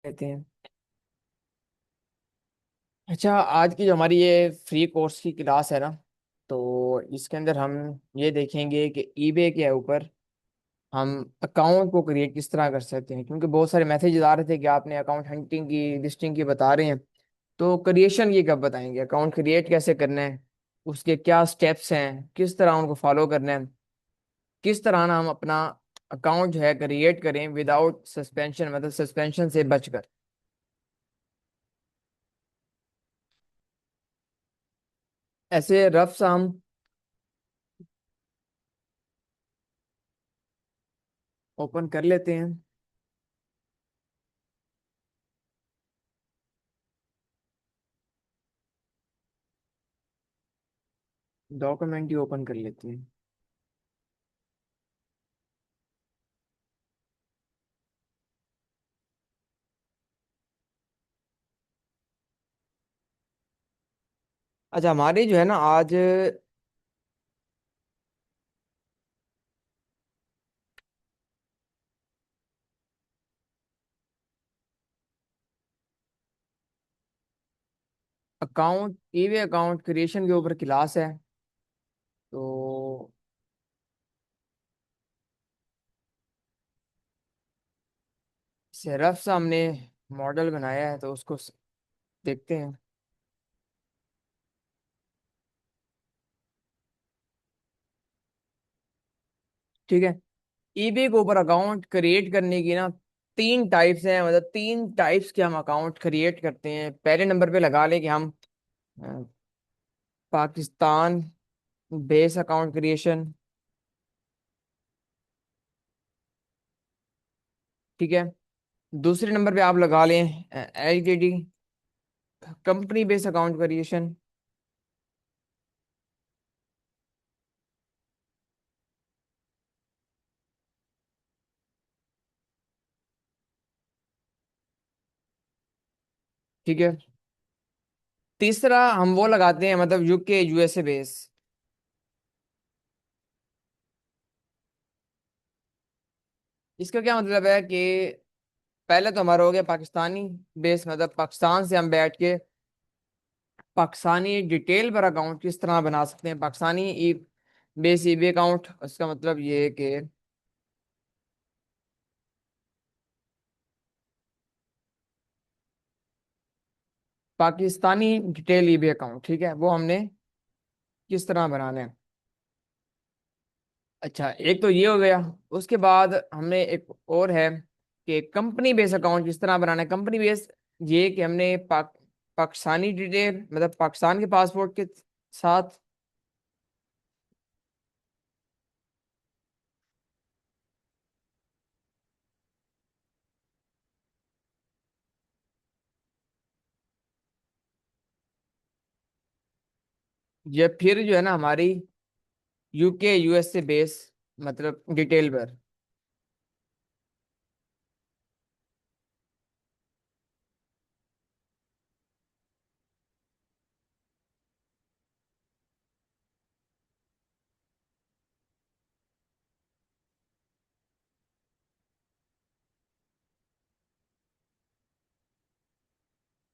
कहते हैं। अच्छा, आज की जो हमारी ये फ्री कोर्स की क्लास है ना, तो इसके अंदर हम ये देखेंगे कि ईबे के ऊपर हम अकाउंट को क्रिएट किस तरह कर सकते हैं, क्योंकि बहुत सारे मैसेजेस आ रहे थे कि आपने अकाउंट हंटिंग की लिस्टिंग की बता रहे हैं। तो क्रिएशन की कब बताएंगे, अकाउंट क्रिएट कैसे करना है, उसके क्या स्टेप्स हैं, किस तरह उनको फॉलो करना है, किस तरह ना हम अपना अकाउंट जो है क्रिएट करें विदाउट सस्पेंशन, मतलब सस्पेंशन से बचकर। ऐसे रफ सा हम ओपन कर लेते हैं। डॉक्यूमेंट ही ओपन कर लेते हैं। अच्छा, हमारी जो है ना आज अकाउंट ईवे अकाउंट क्रिएशन के ऊपर क्लास है। तो इसे रफ सा हमने मॉडल बनाया है, तो उसको देखते हैं। ठीक है। ईबे के ऊपर अकाउंट क्रिएट करने की ना तीन टाइप्स हैं, मतलब तीन टाइप्स के हम अकाउंट क्रिएट करते हैं। पहले नंबर पे लगा लें कि हम अ, पाकिस्तान बेस अकाउंट क्रिएशन। ठीक है। दूसरे नंबर पे आप लगा लें LTD company base account creation. ठीक है। तीसरा हम वो लगाते हैं, मतलब यूके यूएसए बेस। इसका क्या मतलब है कि पहले तो हमारा हो गया पाकिस्तानी बेस, मतलब पाकिस्तान से हम बैठ के पाकिस्तानी डिटेल पर अकाउंट किस तरह बना सकते हैं। पाकिस्तानी ई बेस ईबी अकाउंट, उसका मतलब ये है कि पाकिस्तानी डिटेल ईबी अकाउंट, ठीक है, वो हमने किस तरह बनाना है। अच्छा, एक तो ये हो गया। उसके बाद हमने एक और है कि कंपनी बेस अकाउंट किस तरह बनाना है। कंपनी बेस ये कि हमने पाकिस्तानी डिटेल, मतलब पाकिस्तान के पासपोर्ट के साथ। ये फिर जो है ना हमारी यूके यूएसए बेस, मतलब डिटेल पर।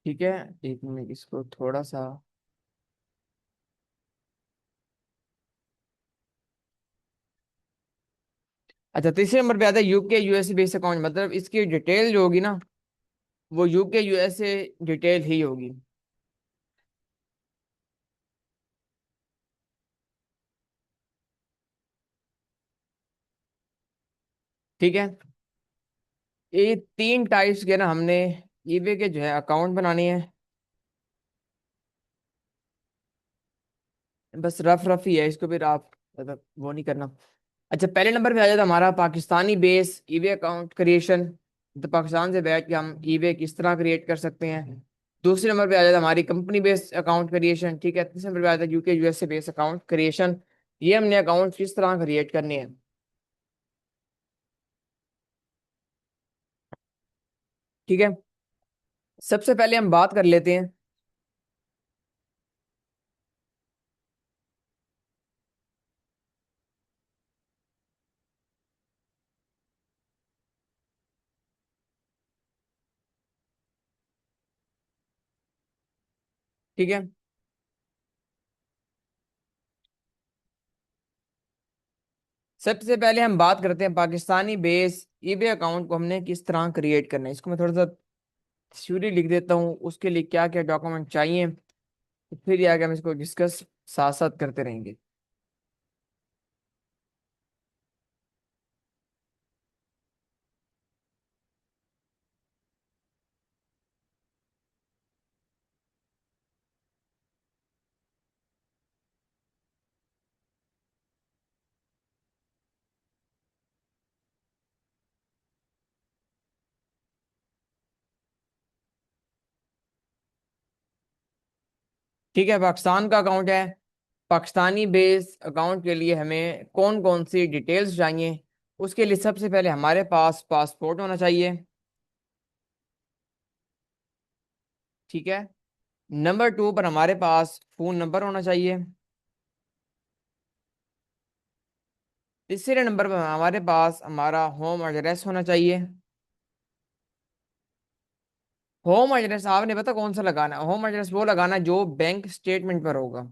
ठीक है। एक मिनट, इसको थोड़ा सा। अच्छा, तीसरे नंबर पे आता है यूके यूएसए बेस अकाउंट, मतलब इसकी डिटेल जो होगी ना वो यूके यूएसए डिटेल ही होगी। ठीक है। ये तीन टाइप्स के ना हमने ईबे के जो है अकाउंट बनाने हैं। बस रफ रफ ही है, इसको फिर आप मतलब वो नहीं करना। अच्छा, पहले नंबर पे आ जाता है हमारा Pakistani base eBay account creation. तो पाकिस्तान से बैठ के हम ईबे किस तरह क्रिएट कर सकते हैं। दूसरे नंबर पे आ जाता है हमारी कंपनी बेस अकाउंट क्रिएशन। ठीक है। तीसरे नंबर पे आ जाता है UK USA base account creation. ये हमने अकाउंट किस तरह क्रिएट करने हैं। ठीक है। सबसे पहले हम बात कर लेते हैं। ठीक है। सबसे पहले हम बात करते हैं पाकिस्तानी बेस ईबे अकाउंट को हमने किस तरह क्रिएट करना है। इसको मैं थोड़ा सा थ्योरी लिख देता हूँ, उसके लिए क्या क्या डॉक्यूमेंट चाहिए, तो फिर ये आगे हम इसको डिस्कस साथ साथ करते रहेंगे। ठीक है, पाकिस्तान का अकाउंट है। पाकिस्तानी बेस अकाउंट के लिए हमें कौन कौन सी डिटेल्स चाहिए, उसके लिए सबसे पहले हमारे पास पासपोर्ट होना चाहिए। ठीक है। नंबर 2 पर हमारे पास फोन नंबर होना चाहिए। तीसरे नंबर पर हमारे पास हमारा होम एड्रेस होना चाहिए। होम एड्रेस आपने पता कौन सा लगाना है? होम एड्रेस वो लगाना है जो बैंक स्टेटमेंट पर होगा।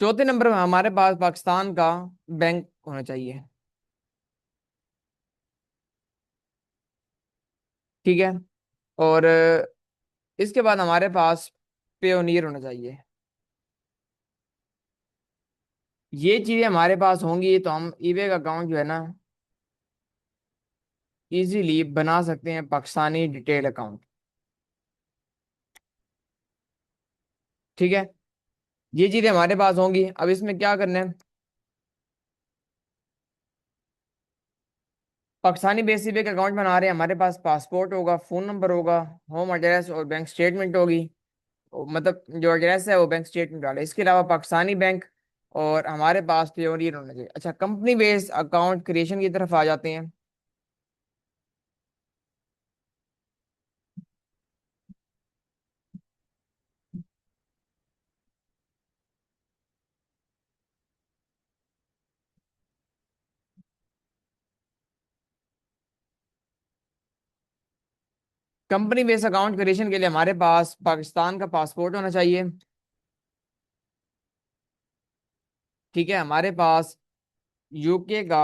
चौथे नंबर पर हमारे पास पाकिस्तान का बैंक होना चाहिए। ठीक है। और इसके बाद हमारे पास पेयोनियर होना चाहिए। ये चीजें हमारे पास होंगी तो हम ईबे का अकाउंट जो है ना इजीली बना सकते हैं, पाकिस्तानी डिटेल अकाउंट। ठीक है। ये चीजें हमारे पास होंगी। अब इसमें क्या करना है, पाकिस्तानी बेसिस पे एक अकाउंट बना रहे हैं, हमारे पास पासपोर्ट होगा, फोन नंबर होगा, होम एड्रेस और बैंक स्टेटमेंट होगी। मतलब जो एड्रेस है वो बैंक स्टेटमेंट डाले, इसके अलावा पाकिस्तानी बैंक और हमारे पास प्योरियर होना चाहिए। अच्छा, कंपनी बेस्ड अकाउंट क्रिएशन की तरफ आ जाते हैं। कंपनी बेस्ड अकाउंट क्रिएशन के लिए हमारे पास पाकिस्तान का पासपोर्ट होना चाहिए। ठीक है। हमारे पास यूके का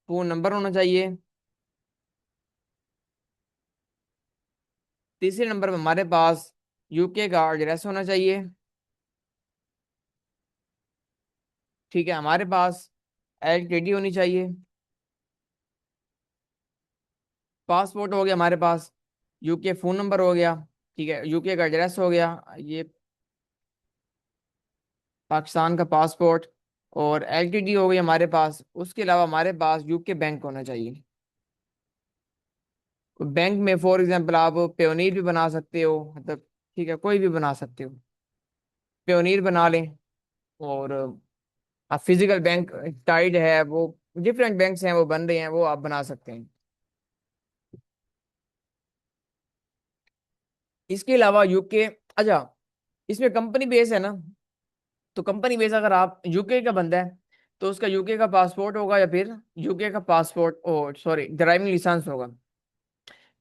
फोन नंबर होना चाहिए। तीसरे नंबर पर हमारे पास यूके का एड्रेस होना चाहिए। ठीक है। हमारे पास एलटीडी होनी चाहिए। पासपोर्ट हो गया हमारे पास, यूके फोन नंबर हो गया, ठीक है, यूके का एड्रेस हो गया, ये पाकिस्तान का पासपोर्ट और एलटीडी हो गई हमारे पास। उसके अलावा हमारे पास यूके बैंक होना चाहिए। बैंक में फॉर एग्जांपल आप पेयोनीर भी बना सकते हो, मतलब ठीक है कोई भी बना सकते हो, पेयोनीर बना लें। और आप फिजिकल बैंक टाइड है वो, डिफरेंट बैंक्स हैं वो बन रहे हैं, वो आप बना सकते हैं। इसके अलावा यूके, अच्छा, इसमें कंपनी बेस है ना, तो कंपनी बेस अगर आप यूके का बंदा है तो उसका यूके का पासपोर्ट होगा या फिर यूके का पासपोर्ट ओ सॉरी ड्राइविंग लाइसेंस होगा।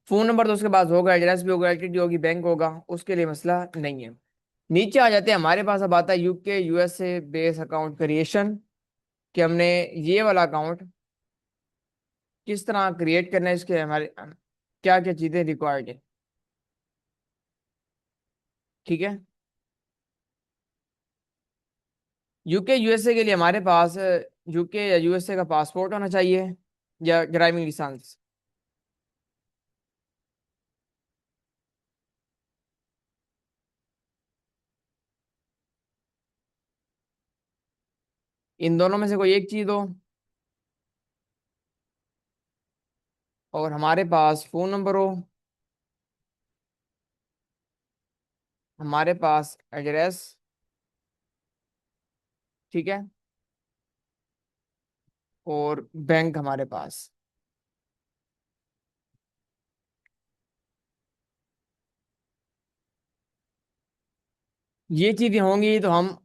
फोन नंबर तो उसके पास होगा, एड्रेस भी होगा, एलटीडी होगी, बैंक होगा, उसके लिए मसला नहीं है। नीचे आ जाते हैं, हमारे पास अब आता है UK USA base account creation, कि हमने ये वाला अकाउंट किस तरह क्रिएट करना है, इसके हमारे क्या क्या चीजें रिक्वायर्ड है। ठीक है। यूके यूएसए के लिए हमारे पास यूके या यूएसए का पासपोर्ट होना चाहिए या ड्राइविंग लाइसेंस। इन दोनों में से कोई एक चीज हो, और हमारे पास फोन नंबर हो, हमारे पास एड्रेस, ठीक है, और बैंक हमारे पास। ये चीजें होंगी तो हम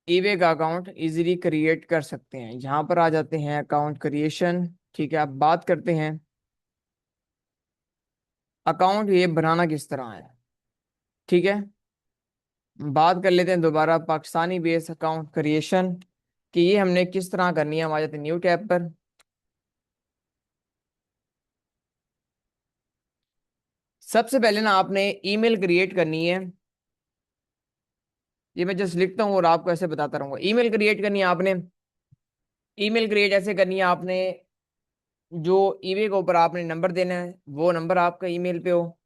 ईबे का अकाउंट इजीली क्रिएट कर सकते हैं। यहाँ पर आ जाते हैं अकाउंट क्रिएशन। ठीक है, अब बात करते हैं अकाउंट ये बनाना किस तरह है। ठीक है, बात कर लेते हैं दोबारा पाकिस्तानी बेस अकाउंट क्रिएशन कि ये हमने किस तरह करनी है। हमारे न्यू टैब पर सबसे पहले ना आपने ईमेल क्रिएट करनी है। ये मैं जस्ट लिखता हूँ और आपको ऐसे बताता रहूंगा। ईमेल क्रिएट करनी है आपने। ईमेल क्रिएट ऐसे करनी है आपने, जो ईमेल के ऊपर आपने नंबर देना है वो नंबर आपका ईमेल पे हो।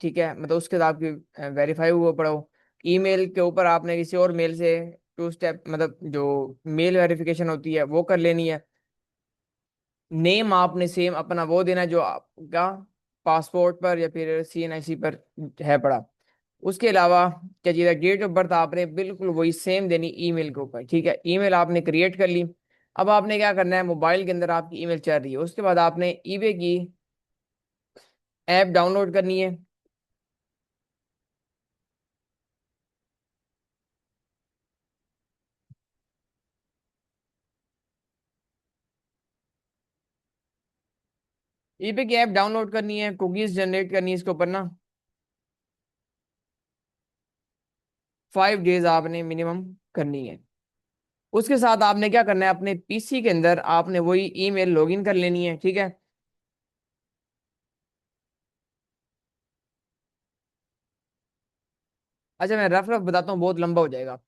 ठीक है, मतलब उसके साथ आपकी वेरीफाई हुआ पड़ा हो। ईमेल के ऊपर आपने किसी और मेल से टू स्टेप मतलब जो मेल वेरिफिकेशन होती है वो कर लेनी है। नेम आपने सेम अपना वो देना है जो आपका पासपोर्ट पर या फिर CNIC पर है पड़ा। उसके अलावा क्या चीज़ है, डेट ऑफ बर्थ आपने बिल्कुल वही सेम देनी ईमेल के ऊपर। ठीक है, ईमेल आपने क्रिएट कर ली। अब आपने क्या करना है, मोबाइल के अंदर आपकी ईमेल चल रही है, उसके बाद आपने ईबे की ऐप डाउनलोड करनी है। ईबे की ऐप डाउनलोड करनी है, कुकीज जनरेट करनी है इसके ऊपर ना। 5 डेज आपने मिनिमम करनी है। उसके साथ आपने क्या करना है, अपने PC के अंदर आपने वही ईमेल लॉगिन कर लेनी है। ठीक है, अच्छा मैं रफ रफ बताता हूँ, बहुत लंबा हो जाएगा।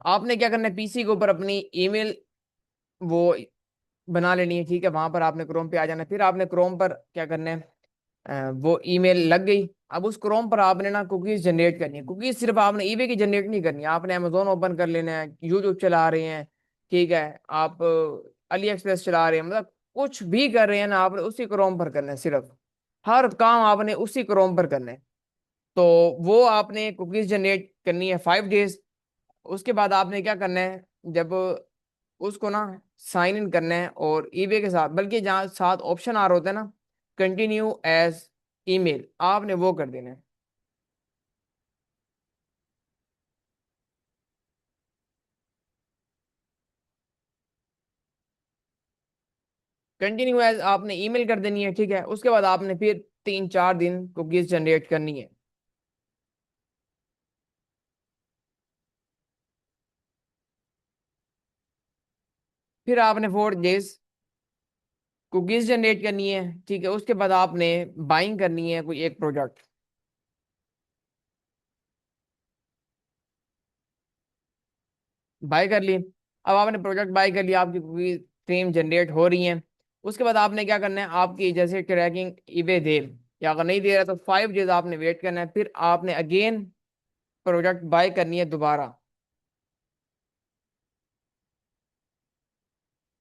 आपने क्या करना है, PC के ऊपर अपनी ईमेल वो बना लेनी है। ठीक है, वहां पर आपने क्रोम पे आ जाना है। फिर आपने क्रोम पर क्या करना है, वो ईमेल लग गई। अब उस क्रोम पर आपने ना कुकीज जनरेट करनी है। कुकीज सिर्फ आपने ईबे की जनरेट नहीं करनी है, आपने अमेजोन ओपन कर लेना है, यूट्यूब चला रहे हैं, ठीक है, आप अली एक्सप्रेस चला रहे हैं, मतलब कुछ भी कर रहे हैं ना, आपने उसी क्रोम पर करना है। सिर्फ हर काम आपने उसी क्रोम पर करना है। तो वो आपने कुकीज जनरेट करनी है 5 डेज। उसके बाद आपने क्या करना है, जब उसको ना साइन इन करना है और ईबे के साथ, बल्कि जहाँ साथ ऑप्शन आ रहा होता है ना कंटिन्यू एज ईमेल, आपने वो कर देना है। कंटिन्यू एज आपने ईमेल कर देनी है। ठीक है, उसके बाद आपने फिर 3-4 दिन कुकीज जनरेट करनी है। फिर आपने 4 डेज कुकीज जनरेट करनी है। ठीक है, उसके बाद आपने बाइंग करनी है कोई एक प्रोडक्ट। बाय कर ली। अब आपने प्रोडक्ट बाय कर लिया, आपकी कुकी स्ट्रीम जनरेट हो रही है। उसके बाद आपने क्या करना है, आपकी जैसे ट्रैकिंग ईबे दे, या अगर नहीं दे रहा तो 5 डेज आपने वेट करना है। फिर आपने अगेन प्रोडक्ट बाय करनी है दोबारा।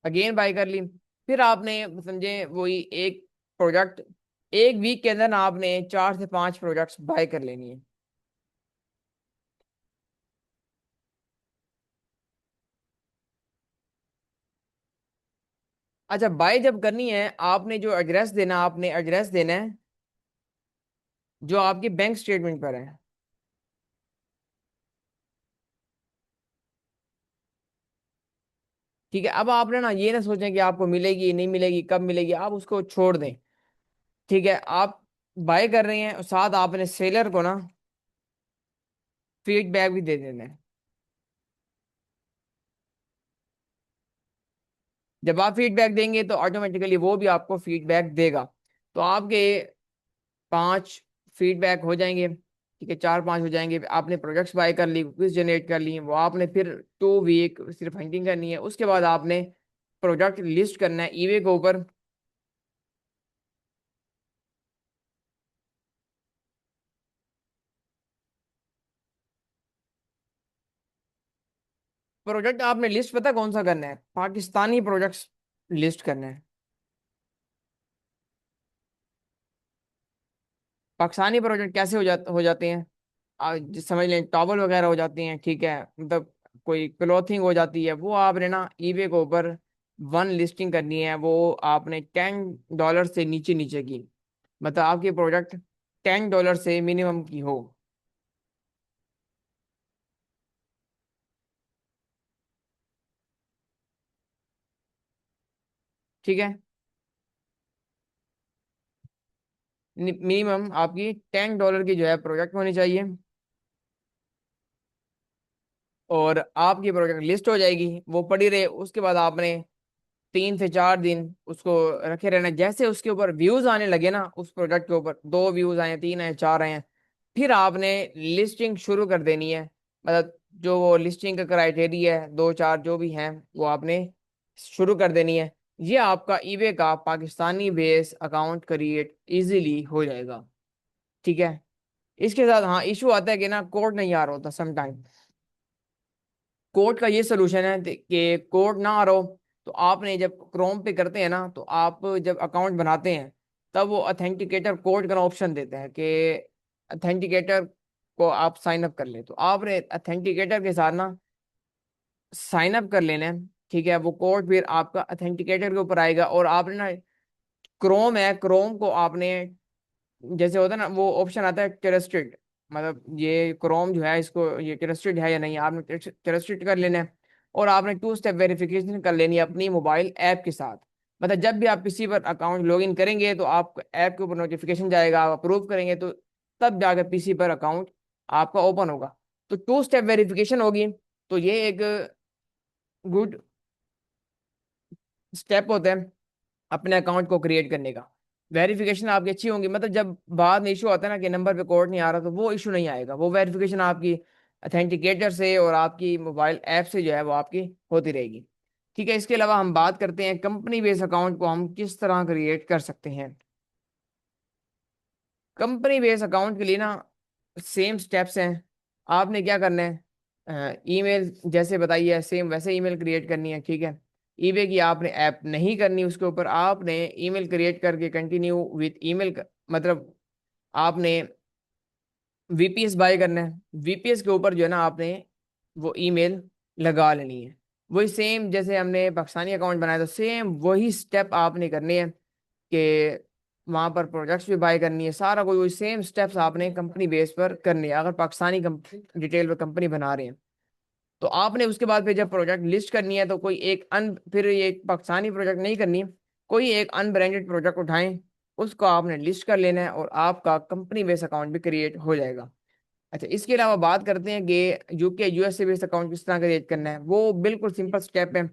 अगेन बाय कर ली। फिर आपने समझे वही एक प्रोडक्ट, एक वीक के अंदर ना आपने 4 से 5 प्रोडक्ट्स बाय कर लेनी है। अच्छा, बाय जब करनी है आपने जो एड्रेस देना, आपने एड्रेस देना है जो आपके बैंक स्टेटमेंट पर है। ठीक है, अब आपने ना ये ना सोचें कि आपको मिलेगी नहीं मिलेगी, कब मिलेगी, आप उसको छोड़ दें। ठीक है, आप बाय कर रहे हैं और साथ आपने सेलर को ना फीडबैक भी दे देना है। जब आप फीडबैक देंगे तो ऑटोमेटिकली वो भी आपको फीडबैक देगा। तो आपके 5 फीडबैक हो जाएंगे। ठीक है, 4-5 हो जाएंगे। आपने प्रोडक्ट्स बाय कर ली, क्विज जनरेट कर ली, वो आपने फिर 2 वीक सिर्फ हंटिंग करनी है। उसके बाद आपने प्रोडक्ट लिस्ट करना है ईवे के ऊपर। प्रोडक्ट आपने लिस्ट पता कौन सा करना है, पाकिस्तानी प्रोडक्ट्स लिस्ट करना है। पाकिस्तानी प्रोडक्ट कैसे हो जाते हैं, समझ लें टॉवल वगैरह हो जाती हैं। ठीक है, मतलब कोई क्लॉथिंग हो जाती है, वो आपने ना ईबे के ऊपर वन लिस्टिंग करनी है। वो आपने $10 से नीचे नीचे की, मतलब आपकी प्रोडक्ट $10 से मिनिमम की हो। ठीक है, मिनिमम आपकी $10 की जो है प्रोजेक्ट होनी चाहिए, और आपकी प्रोजेक्ट लिस्ट हो जाएगी, वो पड़ी रहे। उसके बाद आपने 3 से 4 दिन उसको रखे रहना। जैसे उसके ऊपर व्यूज आने लगे ना, उस प्रोडक्ट के ऊपर 2 व्यूज आए, 3 आए, 4 आए, फिर आपने लिस्टिंग शुरू कर देनी है। मतलब जो वो लिस्टिंग का क्राइटेरिया है, 2 4 जो भी हैं, वो आपने शुरू कर देनी है। ये आपका ईबे का Pakistani base account create easily हो जाएगा। ठीक है। इसके साथ हाँ इशू आता है कि ना कोड नहीं आ रहा होता समटाइम। कोड का ये सोल्यूशन है कि कोड ना आ रहा हो तो आपने जब क्रोम पे करते हैं ना, तो आप जब अकाउंट बनाते हैं तब वो अथेंटिकेटर कोड का ऑप्शन देते हैं कि अथेंटिकेटर को आप साइन अप कर ले। तो आपने अथेंटिकेटर के साथ ना साइन अप कर लेना है। ठीक है। वो कोड फिर आपका अथेंटिकेटर के ऊपर आएगा, और आपने ना क्रोम है, क्रोम को आपने जैसे होता है ना वो ऑप्शन आता है ट्रस्टेड, मतलब ये क्रोम जो है इसको ये ट्रस्टेड है या नहीं, आपने ट्रस्टेड कर लेना है। और आपने 2 स्टेप वेरिफिकेशन कर लेनी है अपनी मोबाइल ऐप के साथ। मतलब जब भी आप किसी पर अकाउंट लॉगिन करेंगे तो आप ऐप के ऊपर नोटिफिकेशन जाएगा, आप अप्रूव करेंगे तो तब जाकर पीसी पर अकाउंट आपका ओपन होगा। तो 2 स्टेप वेरिफिकेशन होगी। तो ये एक गुड स्टेप होता है अपने अकाउंट को क्रिएट करने का। वेरिफिकेशन आपकी अच्छी होंगी, मतलब जब बाद में इशू आता है ना कि नंबर पे कोड नहीं आ रहा, तो वो इशू नहीं आएगा। वो वेरिफिकेशन आपकी अथेंटिकेटर से और आपकी मोबाइल ऐप से जो है वो आपकी होती रहेगी। ठीक है। इसके अलावा हम बात करते हैं कंपनी बेस अकाउंट को हम किस तरह क्रिएट कर सकते हैं। कंपनी बेस अकाउंट के लिए ना सेम स्टेप्स हैं। आपने क्या करना है, ईमेल जैसे बताइए सेम वैसे ईमेल क्रिएट करनी है। ठीक है। ईबे की आपने ऐप नहीं करनी, उसके ऊपर आपने ईमेल क्रिएट करके कंटिन्यू विथ ईमेल, मतलब आपने वीपीएस बाय करना है। वीपीएस के ऊपर जो है ना आपने वो ईमेल लगा लेनी है। वही सेम जैसे हमने पाकिस्तानी अकाउंट बनाया था, सेम वही स्टेप आपने करने हैं कि वहां पर प्रोजेक्ट्स भी बाय करनी है, सारा कोई वही सेम स्टेप्स आपने कंपनी बेस पर करनी है अगर पाकिस्तानी डिटेल पर कंपनी बना रहे हैं। तो आपने उसके बाद फिर जब प्रोजेक्ट लिस्ट करनी है तो कोई एक फिर ये पाकिस्तानी प्रोजेक्ट नहीं करनी, कोई एक अनब्रांडेड प्रोजेक्ट उठाएं, उसको आपने लिस्ट कर लेना है और आपका कंपनी बेस अकाउंट भी क्रिएट हो जाएगा। अच्छा, इसके अलावा बात करते हैं कि यूके यूएसए बेस अकाउंट किस तरह क्रिएट करना है। वो बिल्कुल सिंपल स्टेप है।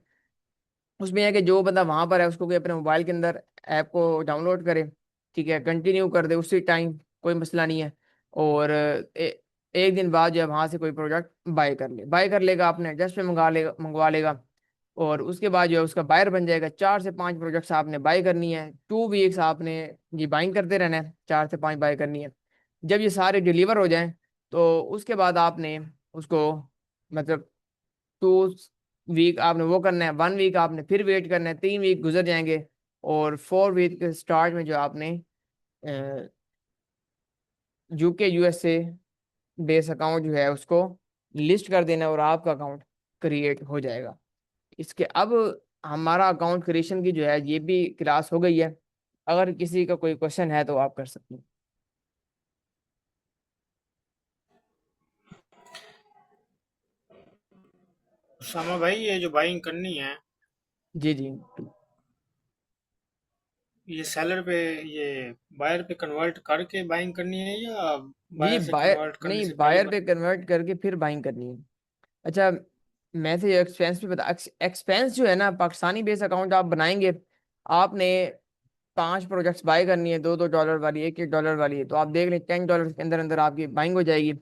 उसमें है कि जो बंदा वहां पर है उसको कोई अपने मोबाइल के अंदर ऐप को डाउनलोड करे। ठीक है। कंटिन्यू कर दे उसी टाइम, कोई मसला नहीं है। और एक दिन बाद जो है वहां से कोई प्रोडक्ट बाय कर लेगा, अपने एड्रेस पे मंगवा लेगा। और उसके बाद जो है उसका बायर बन जाएगा। 4 से 5 प्रोडक्ट्स आपने बाय करनी है, 2 वीक्स आपने ये बाइंग करते रहना है, 4 से 5 बाय करनी है। जब ये सारे डिलीवर हो जाएं तो उसके बाद आपने उसको मतलब 2 वीक आपने वो करना है, 1 वीक आपने फिर वेट करना है, 3 वीक गुजर जाएंगे। और 4 वीक के स्टार्ट में जो आपने यूके यूएसए बेस अकाउंट जो है उसको लिस्ट कर देना है और आपका अकाउंट क्रिएट हो जाएगा। इसके अब हमारा अकाउंट क्रिएशन की जो है ये भी क्लास हो गई है। अगर किसी का कोई क्वेश्चन है तो आप कर सकते हैं। उसामा भाई, ये जो बाइंग करनी है, जी जी। ये सेलर पे, ये बायर पे कन्वर्ट करके बाइंग करनी है या जी बायर से बायर कन्वर्ट करने नहीं, से पहले बायर पे कन्वर्ट करके फिर बाइंग करनी है। अच्छा, मैं तो ये एक्सपेंस भी बता। एक्सपेंस जो है ना पाकिस्तानी बेस अकाउंट आप बनाएंगे, आपने 5 प्रोजेक्ट्स बाय करनी है, $2 2 वाली, $1 1 वाली है, तो आप देख लें $10 के अंदर अंदर आपकी बाइंग हो जाएगी।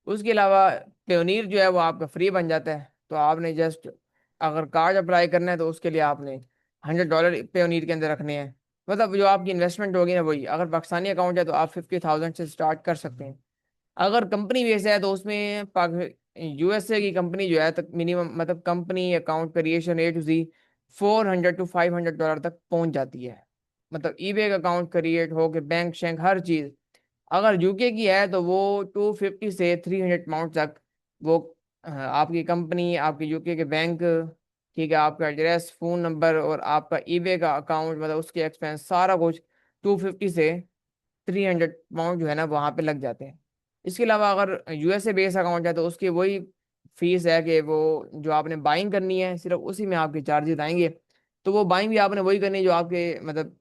उसके अलावा पेयोनीर जो है वो आपका फ्री बन जाता है। तो आपने जस्ट अगर कार्ड अप्लाई करना है तो उसके लिए आपने $100 पेयोनीर के अंदर रखने हैं। मतलब जो आपकी इन्वेस्टमेंट होगी ना वही, अगर पाकिस्तानी अकाउंट है तो आप 50,000 से स्टार्ट कर सकते हैं। अगर कंपनी बेस है तो उसमें यूएसए की कंपनी जो है तक मिनिमम, मतलब company account creation A to Z $400 to $500 तक पहुंच जाती है। मतलब ईबे का अकाउंट क्रिएट हो के बैंक शैंक हर चीज। अगर यूके की है तो वो 250 से 300 पाउंड तक वो आपकी कंपनी, आपके यूके के बैंक, ठीक है, आपका एड्रेस, फोन नंबर और आपका ईबे का अकाउंट, मतलब उसके एक्सपेंस सारा कुछ 250 से 300 पाउंड जो है ना वहाँ पे लग जाते हैं। इसके अलावा अगर यूएसए बेस अकाउंट है तो उसकी वही फीस है कि वो जो आपने बाइंग करनी है सिर्फ उसी में आपके चार्जेस आएंगे। तो वो बाइंग भी आपने वही करनी है जो आपके मतलब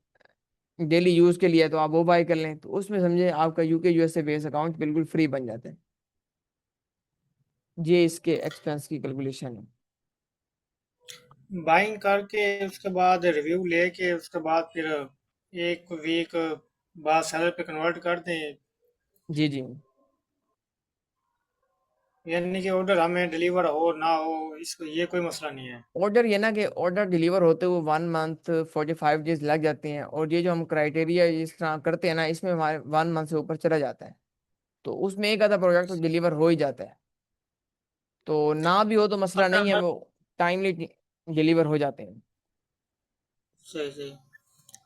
डेली यूज के लिए है, तो आप वो बाय कर लें, तो उसमें समझे आपका यूके यूएसए बेस अकाउंट बिल्कुल फ्री बन जाता है। ये इसके एक्सपेंस की कैलकुलेशन है। बाइंग करके उसके बाद रिव्यू लेके उसके बाद फिर एक वीक बाद सेलर पे कन्वर्ट कर दें। जी जी। यानी कि ऑर्डर हमें डिलीवर हो ना हो, इसको ये कोई मसला नहीं है। ऑर्डर ये ना कि ऑर्डर डिलीवर होते हुए 1 मंथ 45 डेज लग जाते हैं, और ये जो हम क्राइटेरिया इस तरह करते हैं ना, इसमें हमारे 1 मंथ से ऊपर चला जाता है, तो उसमें एक आधा प्रोडक्ट तो डिलीवर हो ही जाता है। तो ना भी हो तो मसला अगर नहीं है, मैं वो टाइमली डिलीवर हो जाते हैं। सही सही,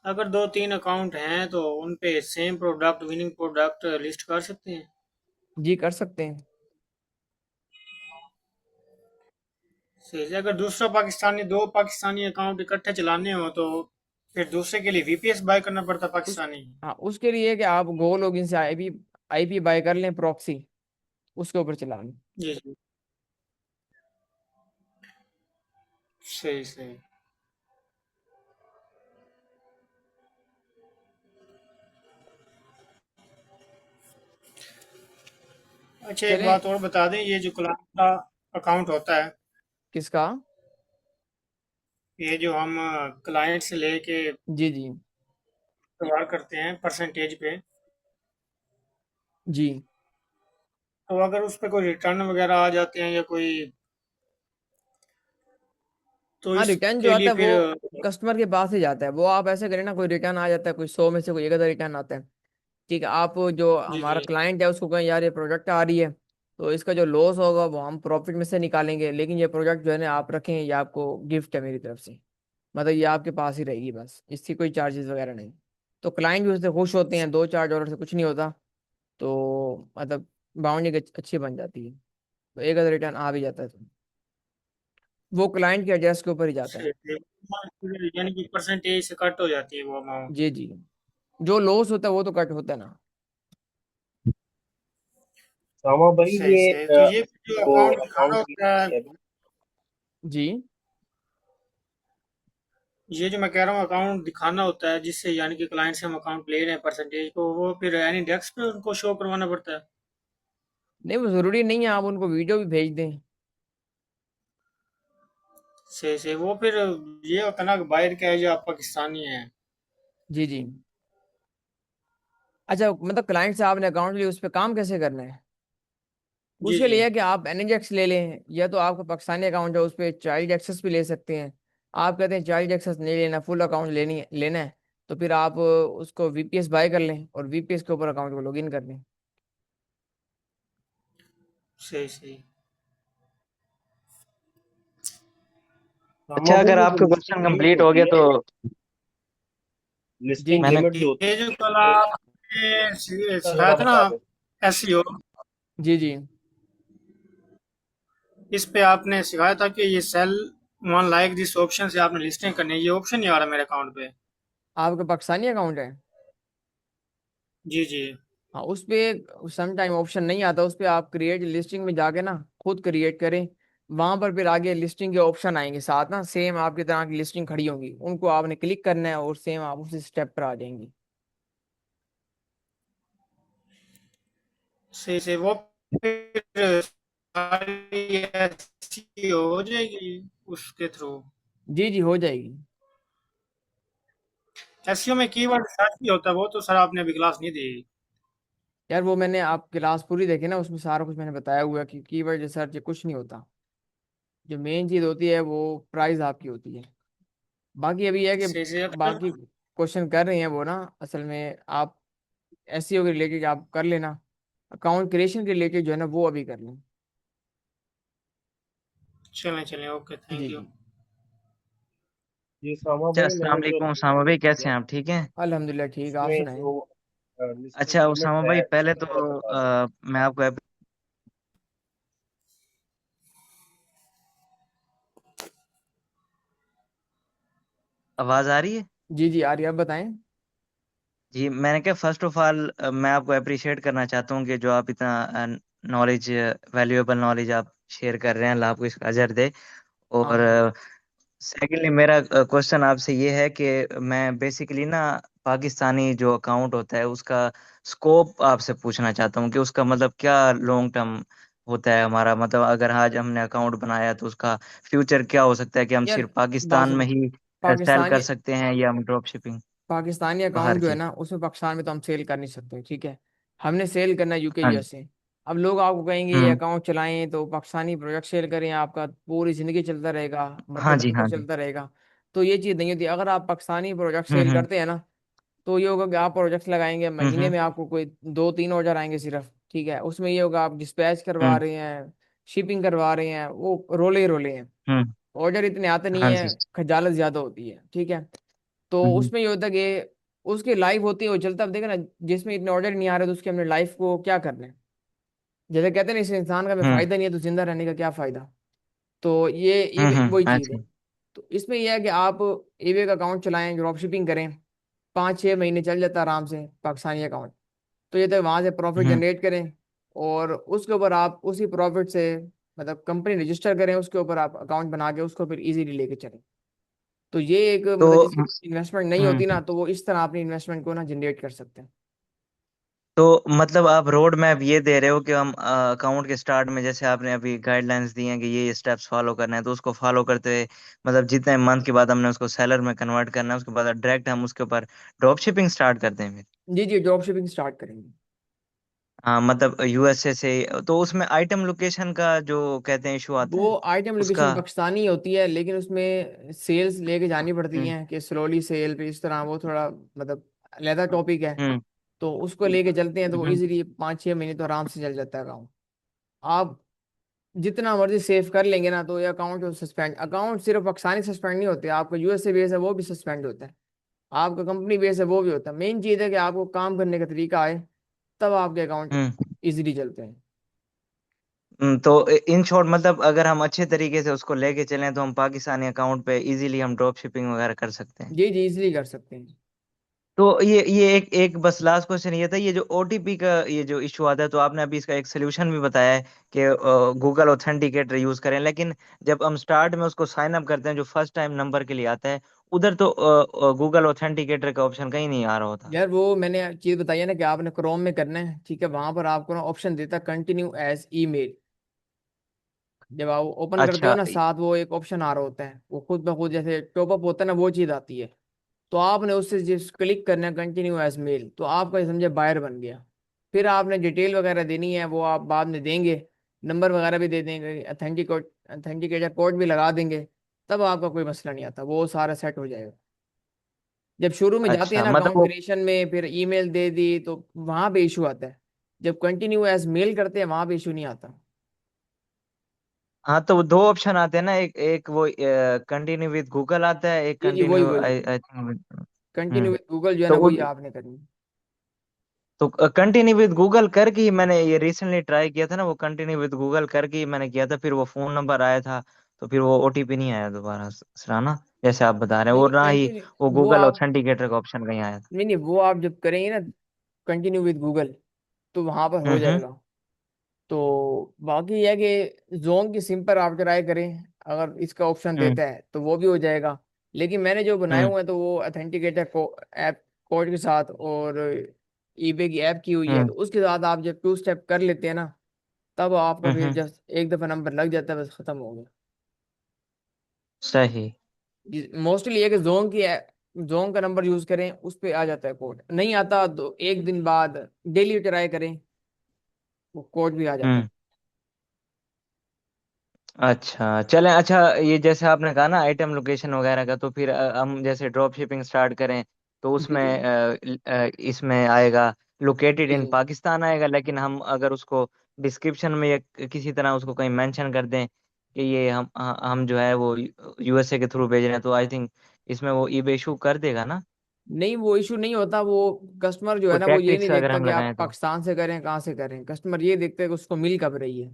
अगर दो तीन अकाउंट हैं तो उन पे same product, winning product list कर सकते हैं। जी कर सकते हैं। सही से, अगर दूसरा पाकिस्तानी, दो पाकिस्तानी अकाउंट इकट्ठे चलाने हो तो फिर दूसरे के लिए वीपीएस बाय करना पड़ता उस पाकिस्तानी। हाँ, उसके लिए कि आप गो लॉगिन से आईपी बाय कर लें प्रॉक्सी, उसके ऊपर चला लें। जी जी। सही सही। अच्छा, एक चलें। बात और बता दें, ये जो क्लाइंट का अकाउंट होता है, किसका? ये जो हम क्लाइंट से लेके जी जी। व्यवहार करते हैं परसेंटेज पे, जी। तो अगर उस पे कोई रिटर्न वगैरह आ जाते हैं या कोई, तो हाँ, रिटर्न जो इसके लिए आता है फिर वो कस्टमर के पास ही जाता है। वो आप ऐसे करें ना, कोई रिटर्न आ जाता है, कोई 100 में से कोई एक आधा रिटर्न आता है, ठीक है, आप जो जी हमारा जी। क्लाइंट है उसको कहें यार ये प्रोडक्ट आ रही है, तो इसका जो लॉस होगा वो हम प्रॉफिट में से निकालेंगे, लेकिन ये प्रोडक्ट जो है ना आप रखें, ये आपको गिफ्ट है मेरी तरफ से, मतलब ये आपके पास ही रहेगी, बस इसकी कोई चार्जेस वगैरह नहीं। तो क्लाइंट भी उससे खुश होते हैं, $2-4 से कुछ नहीं होता, तो मतलब बाउंडिंग अच्छी बन जाती है, तो एक आधा रिटर्न आ भी जाता है, तो वो क्लाइंट के एड्रेस के ऊपर ही जाता है। यानी कि परसेंटेज से कट हो जाती है वो अमाउंट। जी जी। जो लॉस होता है वो तो कट होता है ना। सामा भाई सही ये सही, तो ये जो वो अकाउंट दिखाना अकाउंट होता है, है ना, जी। ये जो मैं कह रहा हूँ अकाउंट दिखाना होता है जिससे, यानी कि क्लाइंट से हम अकाउंट ले रहे हैं परसेंटेज को, वो फिर एनी डेस्क पे उनको शो करवाना पड़ता है। नहीं, वो जरूरी नहीं है, आप उनको वीडियो भी भेज दें। सही सही, वो फिर ये होता है ना कि बाहर का है जो आप पाकिस्तानी हैं। जी जी। अच्छा, मतलब क्लाइंट से आपने अकाउंट लिया, उस पर काम कैसे करना है? जी उसके जी। लिए है कि आप एनएजेक्स ले लें, या तो आपका पाकिस्तानी अकाउंट है उस पर चाइल्ड एक्सेस भी ले सकते हैं। आप कहते हैं चाइल्ड एक्सेस नहीं लेना, फुल अकाउंट लेना है, तो फिर आप उसको वीपीएस बाय कर लें और वीपीएस के ऊपर अकाउंट को लॉगिन कर लें। सही सही। सामा अच्छा, भाई अगर ये जो आपका क्वेश्चन लिस्टिंग लिमिट कंप्लीट हो होती गया है, तो जी लिस्टिंग जी। मैंने लिमिट जो होती ये है जो कल आपने इसका सिखाया जरा था ना, बता दें। एसईओ, जी जी। इस पे आपने सिखाया था कि ये sell one like this option से आपने लिस्टिंग करनी है, ये ऑप्शन नहीं आ रहा मेरे अकाउंट पे। आपका पाकिस्तानी अकाउंट है? जी जी। हाँ, उस पे सम टाइम ऑप्शन नहीं आता, उस पे आप क्रिएट लिस्टिंग में जाके ना खुद क्रिएट करें। वहां पर फिर आगे लिस्टिंग के ऑप्शन आएंगे साथ ना, सेम आपकी तरह की लिस्टिंग खड़ी होंगी, उनको आपने क्लिक करना है और सेम आप उसी स्टेप पर आ जाएंगी। सही से, वो फिर सारी SEO हो जाएगी उसके थ्रू। जी जी, हो जाएगी। एसईओ में कीवर्ड सर्च भी होता है, वो तो सर आपने अभी क्लास नहीं दी। यार वो मैंने आप क्लास पूरी देखी ना, उसमें सारा कुछ मैंने बताया हुआ है कि कीवर्ड रिसर्च कुछ नहीं होता। जो मेन चीज होती है वो प्राइस आपकी होती है। बाकी अभी है कि सही से, बाकी क्वेश्चन कर रहे हैं वो ना, असल में आप एसईओ के रिलेटेड आप कर लेना, अकाउंट क्रिएशन के रिलेटेड जो है ना वो अभी कर लें। चलें चलें, ओके, जी थैंक यू। जी। ये सामा अच्छा, भाई अस्सलाम मैंने जो वालेकुम उसामा लिस्टिंग भाई, की कैसे है हैं आप? ठीक हैं? अल्हम्दुलिल्लाह ठीक, आप इसमें सुनाएं। जो लिस्टिंग अच्छा लिमिट उसामा है भाई, पहले इसका तो जरा बता दें। मैं आपको आवाज आ रही है? जी जी, आ रही है, आप बताएं। जी, मैंने कहा फर्स्ट ऑफ ऑल मैं आपको अप्रिशिएट करना चाहता हूँ कि जो आप इतना नॉलेज, वैल्यूएबल नॉलेज आप शेयर कर रहे हैं, अल्लाह आपको इसका अजर दे। और आमीन। सेकेंडली मेरा क्वेश्चन आपसे ये है कि मैं बेसिकली ना पाकिस्तानी जो अकाउंट होता है उसका स्कोप आपसे पूछना चाहता हूँ कि उसका मतलब क्या लॉन्ग टर्म होता है हमारा, मतलब अगर आज हमने अकाउंट बनाया तो उसका फ्यूचर क्या हो सकता है, कि हम यार सिर्फ बात पाकिस्तान में सुनो, ही सेल कर पाकिस्तानी सकते हैं या हम ड्रॉप शिपिंग पाकिस्तानी बाहर अकाउंट जो है की। ना, उसमें पाकिस्तान में तो हम सेल कर नहीं सकते, ठीक है। हमने सेल करना है यूके हाँ जी। यूएसए। अब लोग आपको कहेंगे ये हम्म। अकाउंट चलाएं तो पाकिस्तानी प्रोडक्ट सेल करें, आपका पूरी जिंदगी चलता रहेगा, मरते हाँ जी। दम तक हाँ जी। चलता रहेगा। तो ये चीज़ नहीं होती। अगर आप पाकिस्तानी प्रोडक्ट सेल हम्म। करते हैं ना, तो ये होगा कि आप प्रोजेक्ट लगाएंगे, महीने हम्म। में आपको कोई 2-3 ऑर्डर आएंगे सिर्फ, ठीक है। उसमें ये होगा आप डिस्पैच करवा हम्म। रहे हैं, शिपिंग करवा रहे हैं, वो रोले ही रोले हैं। हम्म। ऑर्डर इतने आते नहीं हाँ है, जी। खजालत ज्यादा होती है, ठीक है। तो हम्म। उसमें ये होता है कि उसकी लाइफ होती है, वो चलता, अब देखा ना, जिसमें इतने ऑर्डर नहीं आ रहे तो उसकी हमने लाइफ को क्या करना है। जैसे कहते हैं ना, इस इंसान का हमें हम्म। फायदा नहीं है तो जिंदा रहने का क्या फायदा। तो ये ईबे वही चीज है। अच्छा। तो इसमें यह है कि आप ईबे का अकाउंट चलाएं, ड्रॉप शिपिंग करें, 5-6 महीने चल जाता है आराम से पाकिस्तानी अकाउंट। तो ये तक वहां से प्रॉफिट हम्म। जनरेट करें, और उसके ऊपर आप उसी प्रॉफिट से, मतलब कंपनी रजिस्टर करें, उसके ऊपर आप अकाउंट बना के उसको फिर इजीली लेके चलें। तो ये एक, तो मतलब जिसकी इन्वेस्टमेंट नहीं होती ना, हम्म। तो वो इस तरह अपनी इन्वेस्टमेंट को ना जनरेट कर सकते हैं। तो मतलब आप रोड मैप ये दे रहे हो कि हम अकाउंट के स्टार्ट में, जैसे आपने अभी गाइडलाइंस दी हैं कि ये स्टेप्स फॉलो करना है, तो उसको फॉलो करते हुए मतलब जितने मंथ के बाद हमने उसको सेलर में कन्वर्ट करना है, उसके बाद डायरेक्ट हम उसके ऊपर ड्रॉप शिपिंग स्टार्ट करते हैं फिर। जी जी, ड्रॉप शिपिंग स्टार्ट करेंगे। हाँ मतलब यूएसए से। तो उसमें आइटम लोकेशन का जो कहते हैं इशू आता है वो आइटम उसका। लोकेशन पाकिस्तानी होती है, लेकिन उसमें सेल्स लेके जानी पड़ती हम्म। हैं कि स्लोली सेल पे, इस तरह वो थोड़ा मतलब अलहदा टॉपिक है। हम्म। तो उसको लेके चलते हैं तो वो हम्म। इजीली 5-6 महीने तो आराम से चल जाता है अकाउंट। आप जितना मर्जी सेव कर लेंगे ना, तो ये अकाउंट सस्पेंड, अकाउंट सिर्फ पाकिस्तानी सस्पेंड नहीं होते, आपका यूएसए बेस है वो भी सस्पेंड होता है, आपका कंपनी बेस है वो भी होता है। मेन चीज़ है कि आपको काम करने का तरीका आए, तब आपके अकाउंट हम्म। इजीली चलते हैं। तो इन शॉर्ट मतलब अगर हम अच्छे तरीके से उसको लेके चलें तो हम पाकिस्तानी अकाउंट पे इजीली हम ड्रॉप शिपिंग वगैरह कर सकते हैं। जी जी, इजीली कर सकते हैं। तो ये एक एक बस लास्ट क्वेश्चन ये था, ये जो ओटीपी का ये जो इशू आता है, तो आपने अभी इसका एक सोल्यूशन भी बताया है कि गूगल ऑथेंटिकेटर यूज करें, लेकिन जब हम स्टार्ट में उसको साइन अप करते हैं जो फर्स्ट टाइम नंबर के लिए आता है, उधर तो गूगल ऑथेंटिकेटर का ऑप्शन कहीं नहीं आ रहा होता। यार वो मैंने चीज़ बताई है ना कि आपने क्रोम में करना है, ठीक है। वहां पर आपको ना ऑप्शन देता है कंटिन्यू एज ईमेल। जब आप ओपन करते हो अच्छा। ना, साथ वो एक ऑप्शन आ रहा होता है, वो खुद ब खुद जैसे टॉपअप होता है ना, वो चीज़ आती है। तो आपने उससे जिस क्लिक करना है कंटिन्यू एज मेल, तो आपका ये समझे बायर बन गया। फिर आपने डिटेल वगैरह देनी है, वो आप बाद में देंगे, नंबर वगैरह भी दे देंगे, अथेंटिकेटर कोड भी लगा देंगे। तब आपका कोई मसला नहीं आता, वो सारा सेट हो जाएगा। जब शुरू में जाते हैं अच्छा ना मतलब अकाउंट वो। क्रिएशन में, फिर ईमेल दे दी, तो वहां पे इशू आता है। जब कंटिन्यू एज मेल करते हैं वहां पे इशू नहीं आता। हाँ तो वो दो ऑप्शन आते हैं ना, एक एक वो कंटिन्यू विद गूगल आता है, एक जी जी, वही कंटिन्यू वही I I think. Continue hmm. With Google जो है तो ना, वही आपने करनी है। तो कंटिन्यू विद गूगल करके ही मैंने ये रिसेंटली ट्राई किया था ना, वो कंटिन्यू विद गूगल करके ही मैंने किया था, फिर वो फोन नंबर आया था, तो फिर वो ओटीपी नहीं आया दोबारा सराहना, जैसे आप बता रहे हैं, नहीं वो नहीं, ना ही कंटिन्यू वो वो गूगल आप, ऑथेंटिकेटर का ऑप्शन कहीं आया था। नहीं नहीं, वो आप जब करेंगे ना कंटिन्यू विद गूगल, तो वहां पर हो हम्म। जाएगा। तो बाकी यह है कि जोन की सिम पर आप ट्राई करें, अगर इसका ऑप्शन हम्म। देता है तो वो भी हो जाएगा। लेकिन मैंने जो बनाए हम्म। हुए हैं तो वो अथेंटिकेटर को ऐप कोड के साथ, और ईबे की ऐप की हुई है, हम्म। तो उसके साथ आप जब 2 स्टेप कर लेते हैं ना, तब आपका हम्म। फिर जस्ट एक दफा नंबर लग जाता है, बस खत्म हो गया। सही। मोस्टली ये कि जोन का नंबर यूज करें, उस पे आ जाता है कोड, नहीं आता तो एक दिन बाद डेली ट्राई करें, वो कोड भी आ जाता है। हम्म। अच्छा चलें। अच्छा ये जैसे आपने कहा ना आइटम लोकेशन वगैरह का, तो फिर हम जैसे ड्रॉप शिपिंग स्टार्ट करें तो जी उसमें जी इसमें आएगा लोकेटेड जी इन जी। पाकिस्तान आएगा, लेकिन हम अगर उसको डिस्क्रिप्शन में या किसी तरह उसको कहीं मेंशन कर दें कि ये हम जो है वो यूएसए के थ्रू भेज रहे हैं, तो आई थिंक इसमें वो ई इशू कर देगा ना। नहीं, वो इशू नहीं होता। वो कस्टमर जो है कोई ना, वो ये नहीं टैक्टिक्स अगर देखता हम कि आप लगाएं तो। पाकिस्तान से करें कहाँ से करें, कस्टमर ये देखता है कि उसको मिल कब रही है।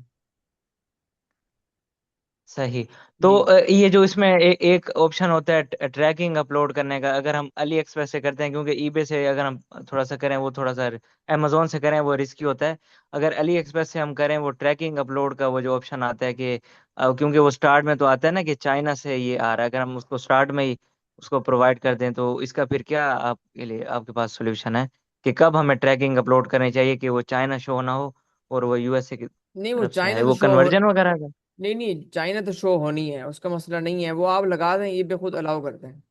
सही। तो जी ये जो इसमें एक ऑप्शन होता है ट्रैकिंग अपलोड करने का, अगर हम अली एक्सप्रेस से करते हैं, क्योंकि ईबे से अगर हम थोड़ा सा करें वो थोड़ा सा, अमेजोन से करें वो रिस्की होता है। अगर अली एक्सप्रेस से हम करें वो ट्रैकिंग अपलोड का वो जो ऑप्शन आता है कि क्योंकि वो स्टार्ट में तो आता है ना कि चाइना से ये आ रहा है, अगर हम उसको स्टार्ट में ही उसको प्रोवाइड कर दें, तो इसका फिर क्या आपके लिए आपके पास सोल्यूशन है कि कब हमें ट्रैकिंग अपलोड करनी चाहिए कि वो चाइना शो ना हो और वो यूएसए की नहीं, वो तरफ से आए, चाइना तो वो शो हो। कन्वर्जन वगैरह का? नहीं नहीं, चाइना तो शो होनी है, उसका मसला नहीं है, वो आप लगा दें, ये पे खुद अलाउ करते हैं।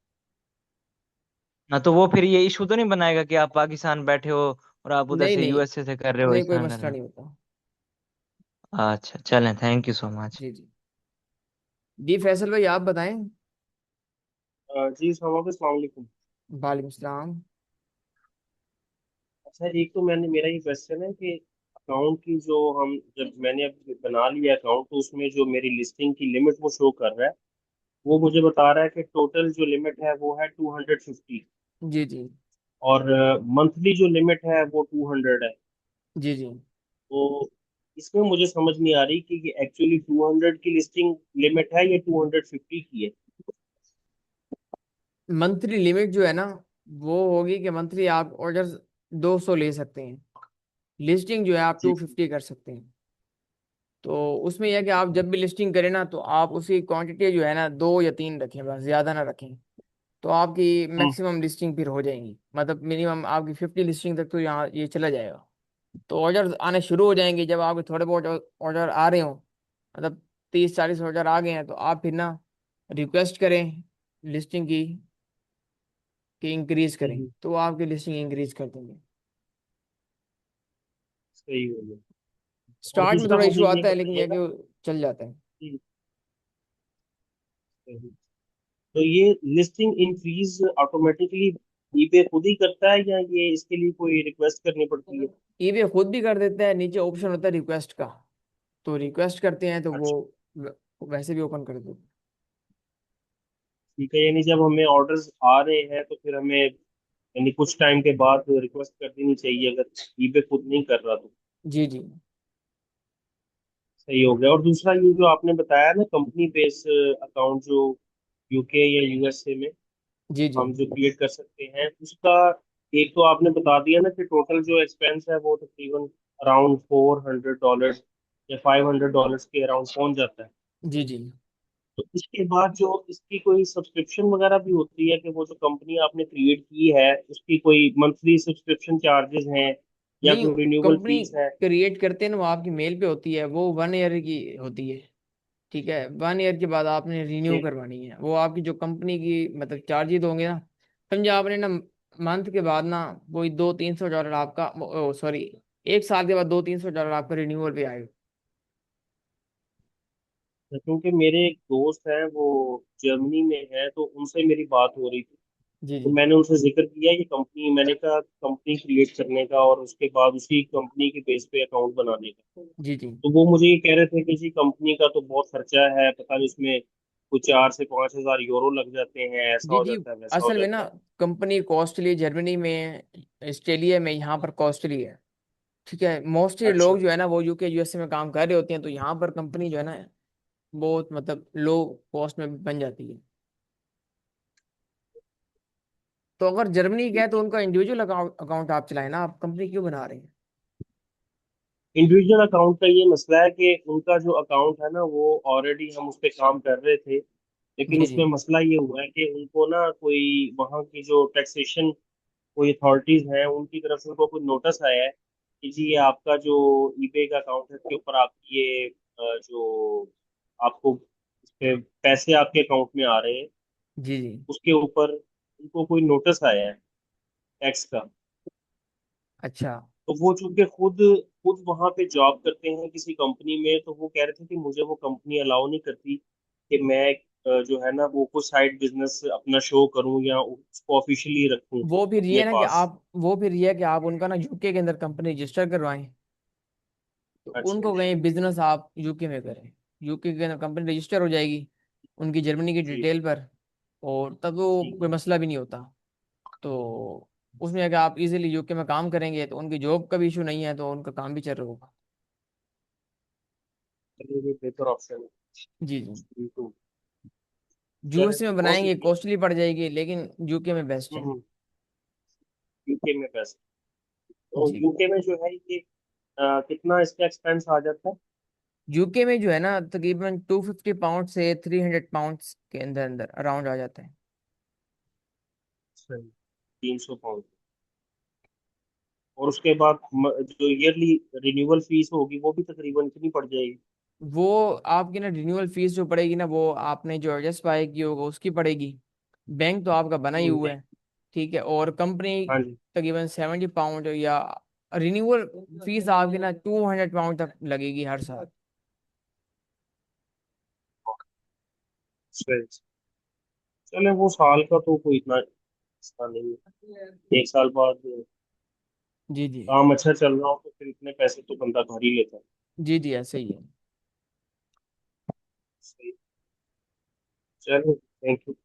हाँ, तो वो फिर ये इशू तो नहीं बनाएगा कि आप पाकिस्तान बैठे हो और आप उधर नहीं से नहीं, यूएसए से कर रहे हो, नहीं इस कोई तरह कर मसला रहे नहीं होता। हो? अच्छा, चलें, थैंक यू सो मच। जी जी। जी फैसल भाई आप बताएं। जी सामा भाई, अस्सलाम वालेकुम। वालेकुम सलाम। अच्छा, एक तो मेरा ये क्वेश्चन है कि अकाउंट की जो हम जब मैंने अब बना लिया अकाउंट, तो उसमें जो मेरी लिस्टिंग की लिमिट वो शो कर रहा है, वो मुझे बता रहा है कि टोटल जो लिमिट है वो है 250, जी जी। और मंथली जो लिमिट है वो 200 है। जी जी। तो इसमें मुझे समझ नहीं आ रही कि ये एक्चुअली 200 की लिस्टिंग लिमिट है या 250 की है। मंथली लिमिट जो है ना, वो होगी कि मंथली आप ऑर्डर 200 ले सकते हैं। लिस्टिंग जो है आप जी। 250 कर सकते हैं। तो उसमें यह है कि आप जब भी लिस्टिंग करें ना, तो आप उसकी क्वांटिटी जो है ना 2 या 3 रखें, बस ज़्यादा ना रखें। तो आपकी हम्म। मैक्सिमम लिस्टिंग फिर हो जाएंगी, मतलब मिनिमम आपकी 50 लिस्टिंग तक तो यहाँ ये चला जाएगा। तो ऑर्डर आने शुरू हो जाएंगे जब आपके थोड़े बहुत ऑर्डर आ रहे हो, मतलब 30-40 ऑर्डर आ गए हैं, तो आप फिर ना रिक्वेस्ट करें लिस्टिंग की कि इंक्रीज करें, हम्म। तो वो आपकी लिस्टिंग इंक्रीज कर देंगे। सही हो गया। और स्टार्ट में दूसरा थोड़ा इशू मुझे ये आता है, लेकिन यह है बताइएगा कि वो चल जाता है। कि तो ये लिस्टिंग इंक्रीज ऑटोमेटिकली ईबे खुद ही करता है, या ये इसके लिए कोई रिक्वेस्ट करनी पड़ती है? ईबे खुद भी कर देता है, नीचे ऑप्शन होता है रिक्वेस्ट का, तो रिक्वेस्ट करते हैं तो वो अच्छा, वैसे भी ओपन कर देते ठीक है। यानी जब हमें ऑर्डर्स आ रहे हैं तो फिर हमें यानी कुछ टाइम के बाद रिक्वेस्ट कर देनी चाहिए, अगर ईबे खुद नहीं कर रहा तो। हैं। जी जी। सही हो गया। और दूसरा ये जो आपने बताया ना, कंपनी बेस अकाउंट जो यूके या यूएसए में जी जी। हम जो क्रिएट कर सकते हैं, उसका एक तो आपने बता दिया ना कि टोटल जो एक्सपेंस है वो तकरीबन अराउंड $400 या $500 के अराउंड पहुंच जाता है। जी जी। तो इसके बाद जो इसकी कोई सब्सक्रिप्शन वगैरह भी होती है कि वो जो कंपनी आपने क्रिएट की है उसकी कोई मंथली सब्सक्रिप्शन चार्जेस हैं या नहीं, कोई रिन्यूअल कंपनी फीस है? क्रिएट करते हैं ना, वो आपकी मेल पे होती है, वो 1 ईयर की होती है। ठीक है, 1 ईयर के बाद आपने रिन्यू ठीक। करवानी है, वो आपकी जो कंपनी की मतलब चार्जेस होंगे ना। समझे आपने ना, मंथ के बाद ना वही $200-300 आपका, सॉरी, 1 साल के बाद $200-300 आपका रिन्यूअल पे आएगा। क्योंकि मेरे एक दोस्त हैं वो जर्मनी में है, तो उनसे मेरी बात हो रही थी। जी तो जी। मैंने उनसे जिक्र किया ये कंपनी, मैंने कहा कंपनी क्रिएट करने का और उसके बाद उसी कंपनी के बेस पे अकाउंट बनाने का। जी जी। तो वो मुझे ये कह रहे थे कि जी कंपनी का तो बहुत खर्चा है, पता नहीं उसमें कुछ 4 से 5 हज़ार यूरो लग जाते हैं, ऐसा जी हो जी। जाता है, वैसा हो असल में ना, जाता है। कंपनी कॉस्टली जर्मनी में, ऑस्ट्रेलिया में, यहाँ पर कॉस्टली है। ठीक है, मोस्टली अच्छा। लोग जो है ना वो यूके यूएसए में काम कर रहे होते हैं, तो यहाँ पर कंपनी जो है ना बहुत मतलब लो कॉस्ट में बन जाती है। तो अगर जर्मनी गए तो उनका इंडिविजुअल अकाउंट अकाउंट आप चलाएं ना, आप कंपनी क्यों बना रहे हैं? इंडिविजुअल अकाउंट का ये मसला है कि उनका जो अकाउंट है ना वो ऑलरेडी हम उस पर काम कर रहे थे, लेकिन जी जी। उसमें मसला ये हुआ है कि उनको ना कोई वहाँ की जो टैक्सेशन कोई अथॉरिटीज हैं उनकी तरफ से उनको कोई नोटिस आया है कि जी ये आपका जो ईबे का अकाउंट है उसके ऊपर आप ये जो आपको इस पे पैसे आपके अकाउंट में आ रहे हैं, जी जी। उसके ऊपर उनको कोई नोटिस आया है टैक्स का। अच्छा। तो वो चूंकि खुद खुद वहां पे जॉब करते हैं किसी कंपनी में, तो वो कह रहे थे कि मुझे वो कंपनी अलाउ नहीं करती कि मैं जो है ना वो कुछ साइड बिजनेस अपना शो करूं या उसको ऑफिशियली रखूं वो फिर ये अपने है ना कि पास। आप वो फिर ये है कि आप उनका ना यूके के अंदर कंपनी रजिस्टर करवाएं, तो अच्छा। उनको कहीं बिजनेस आप यूके में करें। यूके के अंदर कंपनी रजिस्टर हो जाएगी उनकी जर्मनी की जी। डिटेल पर, और तब वो ठीक कोई है। मसला भी नहीं होता। तो उसमें अगर आप इजीली यूके में काम करेंगे तो उनकी जॉब का भी इशू नहीं है, तो उनका काम भी चल रहा होगा। चलिए, ये बेहतर ऑप्शन है। जी जी। बिल्कुल। चले यूएसए में बहुत बनाएंगे ही। कॉस्टली पड़ जाएगी, लेकिन यूके में बेस्ट है। यूके में पैसे, तो जी। यूके में जो है ये कितना इसका एक्सपेंस आ जाता है? यूके में जो है ना, तकरीबन 250 पाउंड से 300 पाउंड के अंदर अंदर अराउंड आ जाता है। सही, 300 पाउंड। और उसके बाद जो ईयरली रिन्यूअल फीस होगी वो भी तकरीबन कितनी पड़ जाएगी? वो आपकी ना रिन्यूअल फीस जो पड़ेगी ना, वो आपने जो एडजस्ट पाए की होगा उसकी पड़ेगी। बैंक तो आपका बना ही हुआ बैंक। है। ठीक है, और कंपनी हाँ जी। तकरीबन 70 पाउंड या रिन्यूअल फीस आपकी ना 200 पाउंड तक लगेगी हर साल। सही। चले वो साल का तो कोई इतना इसका नहीं है, 1 साल बाद जी जी। काम अच्छा चल रहा हो तो फिर इतने पैसे तो बंदा भर ही लेता है। जी जी, ऐसे ही है। सही। चलो, थैंक यू।